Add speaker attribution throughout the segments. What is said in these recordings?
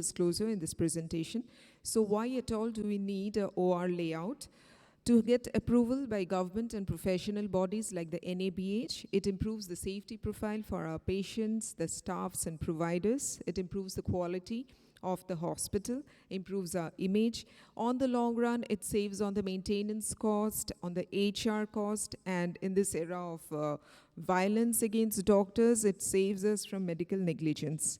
Speaker 1: disclosure in this presentation. So why at all do we need a OR layout? To get approval by government and professional bodies like the NABH, it improves the safety profile for our patients, the staffs and providers. It improves the quality of the hospital, improves our image. On the long run, it saves on the maintenance cost, on the HR cost, and in this era of violence against doctors, it saves us from medical negligence.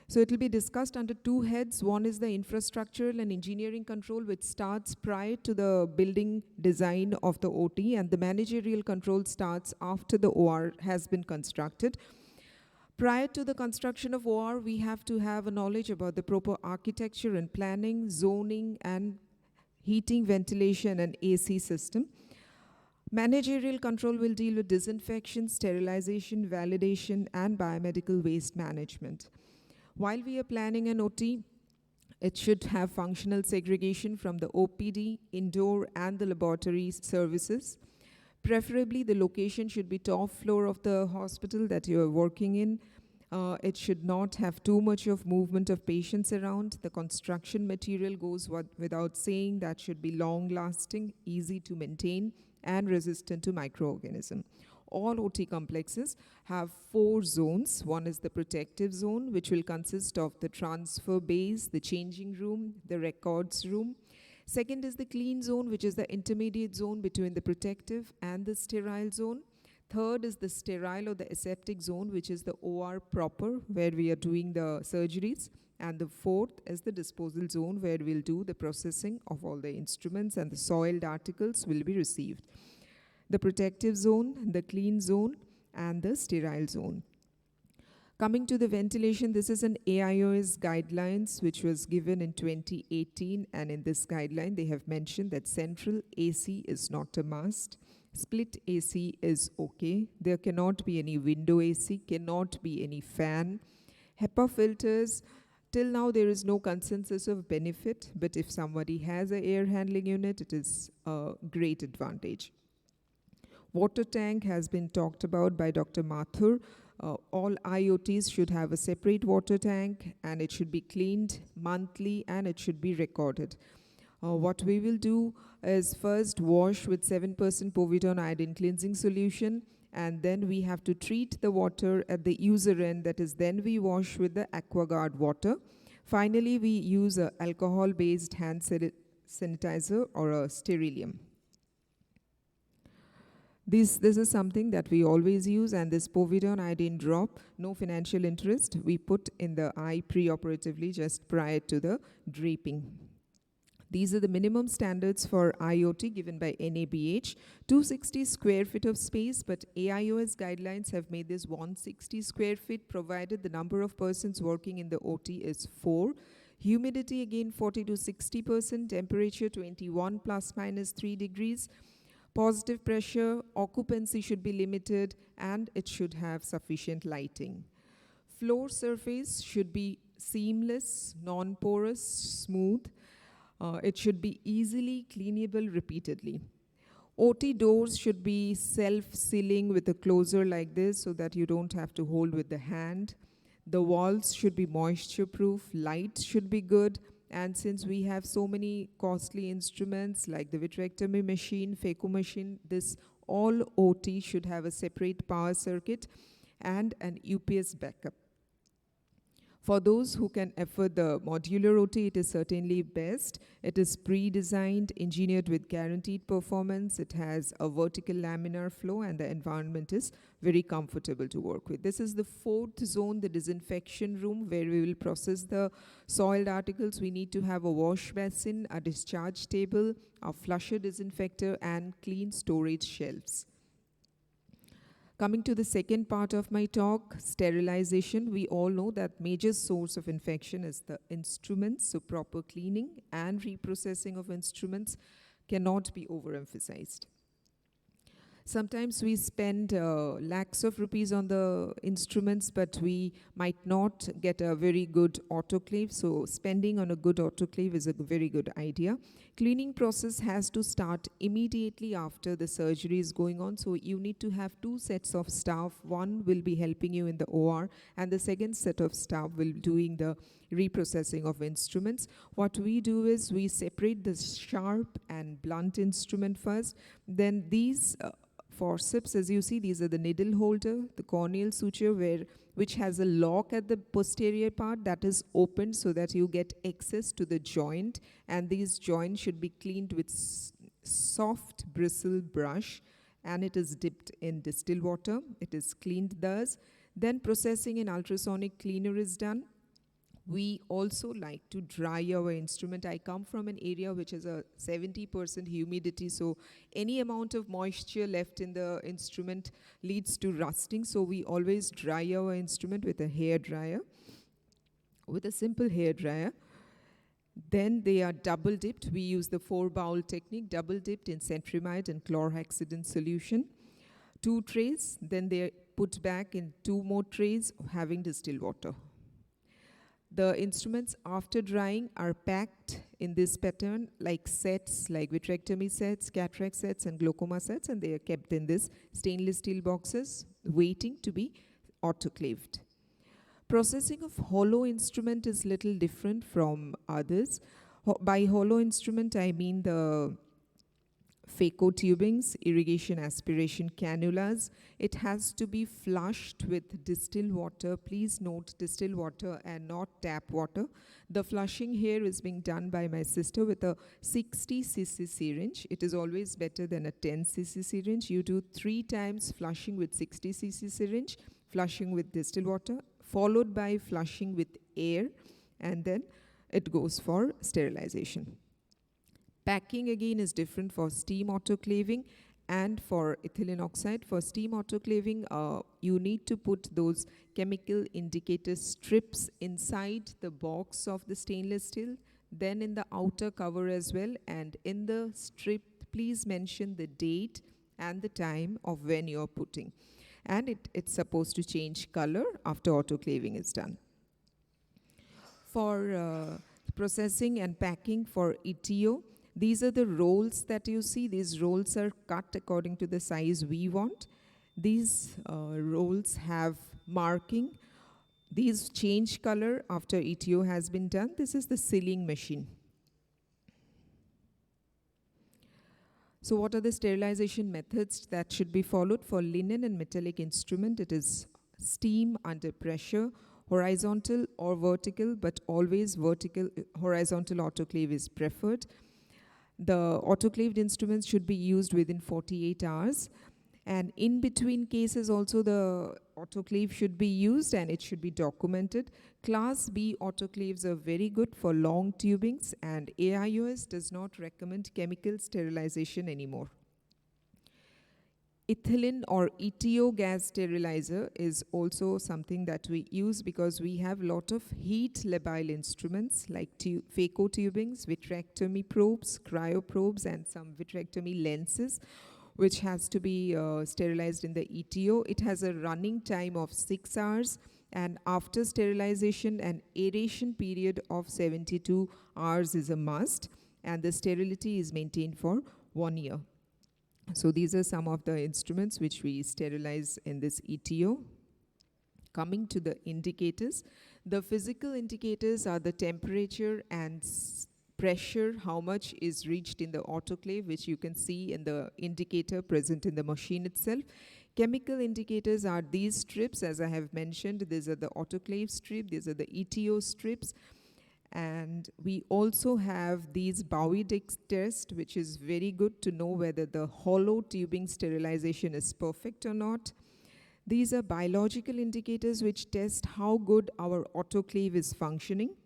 Speaker 1: So it will be discussed under two heads. One is the infrastructural and engineering control, which starts prior to the building design of the OT, and the managerial control starts after the OR has been constructed. Prior to the construction of OR, we have to have a knowledge about the proper architecture and planning, zoning, and heating, ventilation, and AC system. Managerial control will deal with disinfection, sterilization, validation, and biomedical waste management. While we are planning an OT, it should have functional segregation from the OPD, indoor, and the laboratory services. Preferably, the location should be top floor of the hospital that you are working in. It should not have too much of movement of patients around. The construction material goes without saying. That should be long-lasting, easy to maintain, and resistant to microorganisms. All OT complexes have 4 zones. One is the protective zone, which will consist of the transfer bays, the changing room, the records room. Second is the clean zone, which is the intermediate zone between the protective and the sterile zone. Third is the sterile or the aseptic zone, which is the OR proper, where we are doing the surgeries. And the fourth is the disposal zone, where we'll do the processing of all the instruments and the soiled articles will be received. The protective zone, the clean zone, and the sterile zone. Coming to the ventilation, this is an AIOS guidelines which was given in 2018, and in this guideline they have mentioned that central AC is not a must. Split AC is okay. There cannot be any window AC, cannot be any fan. HEPA filters, till now there is no consensus of benefit, but if somebody has an air handling unit, it is a great advantage. Water tank has been talked about by Dr. Mathur. All IoTs should have a separate water tank, and it should be cleaned monthly, and it should be recorded. What we will do is first wash with 7% povidone iodine cleansing solution, and then we have to treat the water at the user end, that is then we wash with the AquaGuard water. Finally, we use an alcohol-based hand sanitizer or a sterilium. This is something that we always use, and this povidone iodine drop, no financial interest, we put in the eye pre-operatively just prior to the draping. These are the minimum standards for IoT given by NABH. 260 square feet of space, but AIOS guidelines have made this 160 square feet provided the number of persons working in the OT is 4. Humidity again 40 to 60%, temperature 21 plus minus 3 degrees. Positive pressure, occupancy should be limited, and it should have sufficient lighting. Floor surface should be seamless, non-porous, smooth. It should be easily cleanable repeatedly. OT doors should be self-sealing with a closer like this so that you don't have to hold with the hand. The walls should be moisture-proof, light should be good. And since we have so many costly instruments like the vitrectomy machine, phaco machine, this all OT should have a separate power circuit and an UPS backup. For those who can afford the modular OT, it is certainly best. It is pre-designed, engineered with guaranteed performance. It has a vertical laminar flow, and the environment is very comfortable to work with. This is the 4th zone, the disinfection room, where we will process the soiled articles. We need to have a wash basin, a discharge table, a flusher disinfector, and clean storage shelves. Coming to the second part of my talk, sterilization, we all know that major source of infection is the instruments, so proper cleaning and reprocessing of instruments cannot be overemphasized. Sometimes we spend lakhs of rupees on the instruments, but we might not get a very good autoclave. So spending on a good autoclave is a very good idea. Cleaning process has to start immediately after the surgery is going on. So you need to have two sets of staff. One will be helping you in the OR, and the second set of staff will doing the reprocessing of instruments. What we do is we separate the sharp and blunt instrument first. Then these forceps, as you see, these are the needle holder, the corneal suture, which has a lock at the posterior part that is opened so that you get access to the joint, and these joints should be cleaned with soft bristle brush, and it is dipped in distilled water. It is cleaned thus. Then processing in ultrasonic cleaner is done. We also like to dry our instrument. I come from an area which is a 70% humidity, so any amount of moisture left in the instrument leads to rusting. So we always dry our instrument with a hair dryer, with a simple hair dryer. Then they are double dipped. We use the 4-bowl technique, double dipped in cetrimide and chlorhexidine solution. 2 trays, then they are put back in 2 more trays having distilled water. The instruments after drying are packed in this pattern like sets, like vitrectomy sets, cataract sets, and glaucoma sets, and they are kept in this stainless steel boxes waiting to be autoclaved. Processing of hollow instrument is little different from others. By hollow instrument, I mean the phaco tubings, irrigation aspiration cannulas. It has to be flushed with distilled water. Please note distilled water and not tap water. The flushing here is being done by my sister with a 60 cc syringe. It is always better than a 10 cc syringe. You do 3 times flushing with 60 cc syringe, flushing with distilled water, followed by flushing with air, and then it goes for sterilization. Packing again is different for steam autoclaving and for ethylene oxide. For steam autoclaving, you need to put those chemical indicator strips inside the box of the stainless steel, then in the outer cover as well, and in the strip, please mention the date and the time of when you're putting. And it's supposed to change color after autoclaving is done. For processing and packing for ETO, these are the rolls that you see. These rolls are cut according to the size we want. These rolls have marking. These change color after ETO has been done. This is the sealing machine. So what are the sterilization methods that should be followed? For linen and metallic instrument, it is steam under pressure, horizontal or vertical, but always vertical, horizontal autoclave is preferred. The autoclaved instruments should be used within 48 hours. And in between cases also the autoclave should be used and it should be documented. Class B autoclaves are very good for long tubings, and AIOS does not recommend chemical sterilization anymore. Ethylene or ETO gas sterilizer is also something that we use because we have a lot of heat labile instruments like phaco tubings, vitrectomy probes, cryoprobes, and some vitrectomy lenses, which has to be sterilized in the ETO. It has a running time of 6 hours, and after sterilization, an aeration period of 72 hours is a must, and the sterility is maintained for 1 year. So these are some of the instruments which we sterilize in this ETO. Coming to the indicators, the physical indicators are the temperature and pressure, how much is reached in the autoclave, which you can see in the indicator present in the machine itself. Chemical indicators are these strips, as I have mentioned. These are the autoclave strip, these are the ETO strips. And we also have these Bowie-Dix test, which is very good to know whether the hollow tubing sterilization is perfect or not. These are biological indicators which test how good our autoclave is functioning.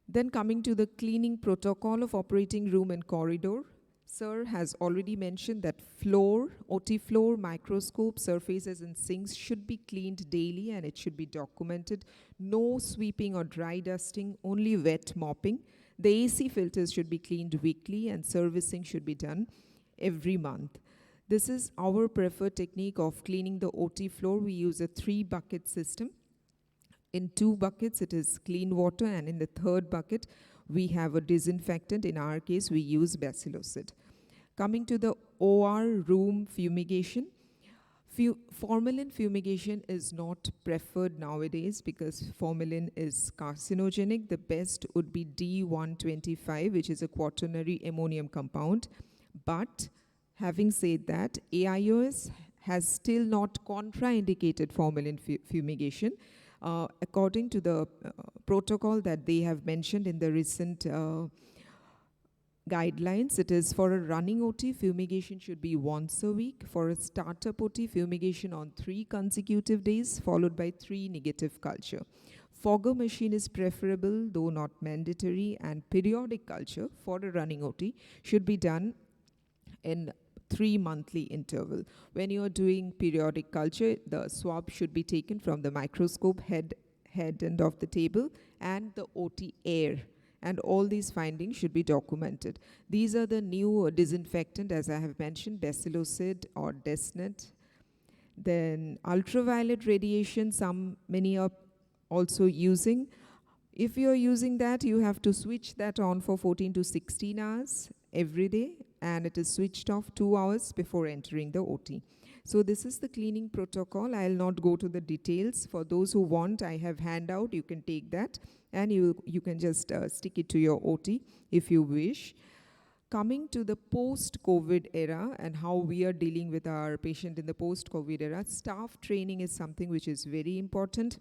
Speaker 1: Then coming to the cleaning protocol of operating room and corridor. Sir has already mentioned that floor, OT floor, microscope, surfaces and sinks should be cleaned daily and it should be documented. No sweeping or dry dusting, only wet mopping. The AC filters should be cleaned weekly and servicing should be done every month. This is our preferred technique of cleaning the OT floor. We use a 3-bucket system. In 2 buckets, it is clean water, and in the 3rd bucket, we have a disinfectant. In our case, we use bacillocid. Coming to the OR room fumigation, formalin fumigation is not preferred nowadays because formalin is carcinogenic. The best would be D125, which is a quaternary ammonium compound. But having said that, AIOS has still not contraindicated formalin fumigation. According to the protocol that they have mentioned in the recent guidelines, it is for a running OT, fumigation should be once a week. For a startup OT, fumigation on 3 consecutive days, followed by 3 negative culture. Fogger machine is preferable, though not mandatory, and periodic culture for a running OT should be done in 3 monthly interval. When you are doing periodic culture, the swab should be taken from the microscope head end of the table and the OT air. And all these findings should be documented. These are the new disinfectant, as I have mentioned, bacillocid or Desnet. Then ultraviolet radiation, many are also using. If you are using that, you have to switch that on for 14 to 16 hours every day, and it is switched off 2 hours before entering the OT. So this is the cleaning protocol. I'll not go to the details. For those who want, I have handout. You can take that, and you can just stick it to your OT if you wish. Coming to the post-COVID era and how we are dealing with our patient in the post-COVID era, staff training is something which is very important.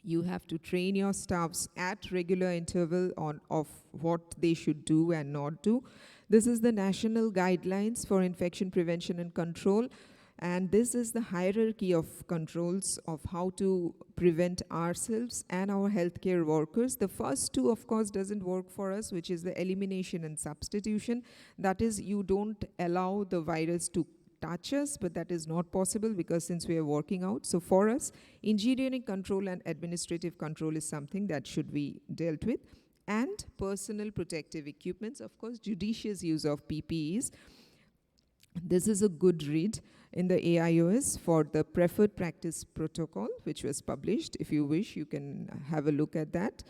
Speaker 1: You have to train your staffs at regular interval of what they should do and not do. This is the national guidelines for infection prevention and control. And this is the hierarchy of controls of how to prevent ourselves and our healthcare workers. The first 2, of course, doesn't work for us, which is the elimination and substitution. That is, you don't allow the virus to touch us, but that is not possible because since we are working out. So for us, engineering control and administrative control is something that should be dealt with. And personal protective equipments, of course, judicious use of PPEs. This is a good read in the AIOS for the preferred practice protocol, which was published. If you wish, you can have a look at that.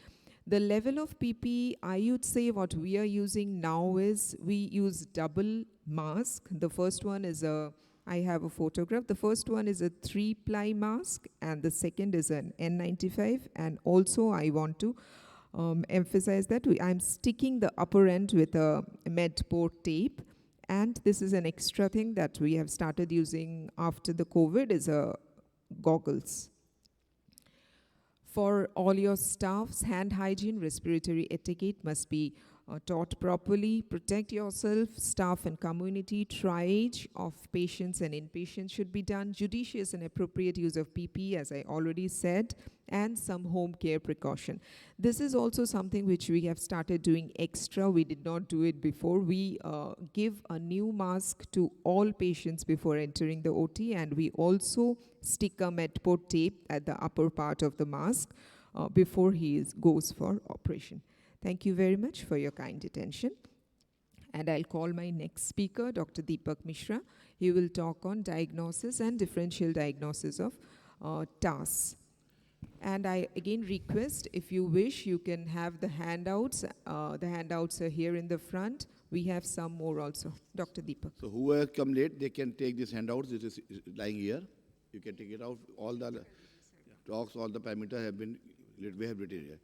Speaker 1: The level of PPE, I would say what we are using now is we use double mask. The first one is I have a photograph. The first one is a 3-ply mask, and the second is an N95. And also I want to emphasize that I'm sticking the upper end with a Medport tape. And this is an extra thing that we have started using after the COVID is goggles. For all your staffs, hand hygiene, respiratory etiquette must be taught properly. Protect yourself, staff and community. Triage of patients and inpatients should be done. Judicious and appropriate use of PPE, as I already said, and some home care precaution. This is also something which we have started doing extra. We did not do it before. We give a new mask to all patients before entering the OT, and we also stick a Medport tape at the upper part of the mask before he goes for operation. Thank you very much for your kind attention. And I'll call my next speaker, Dr. Deepak Mishra. He will talk on diagnosis and differential diagnosis of TAS. And I again request, if you wish, you can have the handouts. The handouts are here in the front. We have some more also. Dr. Deepak.
Speaker 2: So whoever come late, they can take these handouts. It is lying here. You can take it out. All the talks, all the parameters have been, we have written here.